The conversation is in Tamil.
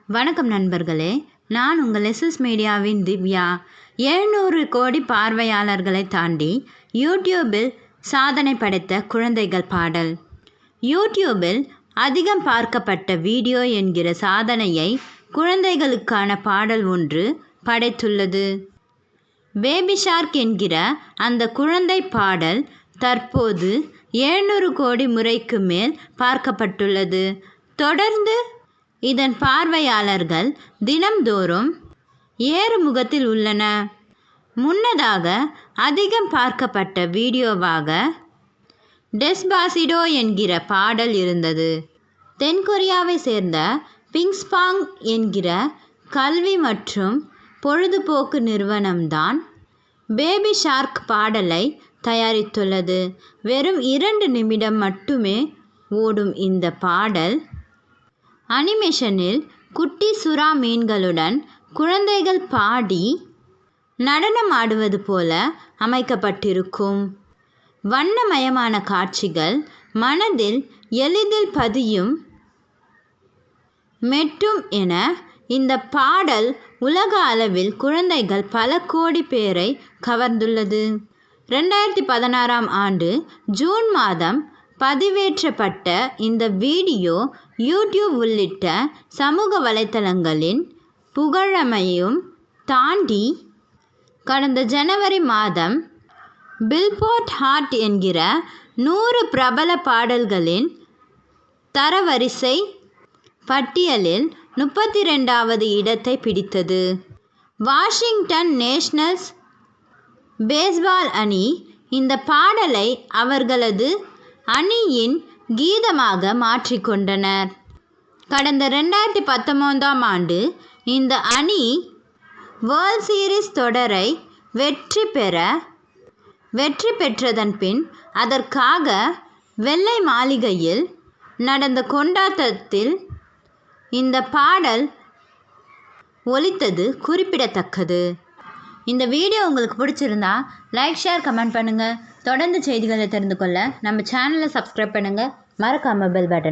வணக்கம் நண்பர்களே, நான் உங்கள் எஸ்எஸ் மீடியாவின் திவ்யா. 700 கோடி பார்வையாளர்களை தாண்டி யூடியூபில் சாதனை படைத்த குழந்தைகள் பாடல். யூடியூபில் அதிகம் பார்க்கப்பட்ட வீடியோ என்கிற சாதனையை குழந்தைகளுக்கான பாடல் ஒன்று படைத்துள்ளது. பேபி ஷார்க் என்கிற அந்த குழந்தை பாடல் தற்போது 700 கோடி முறைக்கு மேல் பார்க்கப்பட்டுள்ளது. தொடர்ந்து இதன் பார்வையாளர்கள் தினம்தோறும் ஏறுமுகத்தில் உள்ளன. முன்னதாக அதிகம் பார்க்கப்பட்ட வீடியோவாக டெஸ்பாசிடோ என்கிற பாடல் இருந்தது. தென்கொரியாவை சேர்ந்த பிங்ஸ்பாங் என்கிற கல்வி மற்றும் பொழுதுபோக்கு நிறுவனம்தான் பேபி ஷார்க் பாடலை தயாரித்துள்ளது. வெறும் 2 நிமிடம் மட்டுமே ஓடும் இந்த பாடல் அனிமேஷனில் குட்டி சுறா மீன்களுடன் குழந்தைகள் பாடி நடனம் ஆடுவது போல அமைக்கப்பட்டிருக்கும். வண்ணமயமான காட்சிகள் மனதில் எளிதில் பதியும் மெட்டும் என இந்த பாடல் உலக அளவில் குழந்தைகள் பல கோடி பேரை கவர்ந்துள்ளது. 2016ஆம் ஆண்டு ஜூன் மாதம் பதிவேற்றப்பட்ட இந்த வீடியோ யூடியூப் உள்ளிட்ட சமூக வலைத்தளங்களின் புகழமையும் தாண்டி கடந்த ஜனவரி மாதம் பில்போர்ட் ஹாட் என்கிற 100 பிரபல பாடல்களின் தரவரிசை பட்டியலில் 32வது இடத்தை பிடித்தது. வாஷிங்டன் நேஷனல்ஸ் பேஸ்பால் அணி இந்த பாடலை அவர்களது அணியின் கீதமாக மாற்றிக்கொண்டனர். கடந்த 2019ஆம் ஆண்டு இந்த அணி வேர்ல்ட் சீரிஸ் தொடரை வெற்றி பெற்றதன் பின் அதற்காக வெள்ளை மாளிகையில் நடந்த கொண்டாட்டத்தில் இந்த பாடல் ஒலித்தது குறிப்பிடத்தக்கது. இந்த வீடியோ உங்களுக்கு பிடிச்சிருந்தா லைக், ஷேர், கமெண்ட் பண்ணுங்கள். தொடர்ந்து செய்திகளை தெரிந்து கொள்ள நம்ம சேனலை சப்ஸ்கிரைப் பண்ணுங்கள். மறக்காமல் பெல் பட்டன்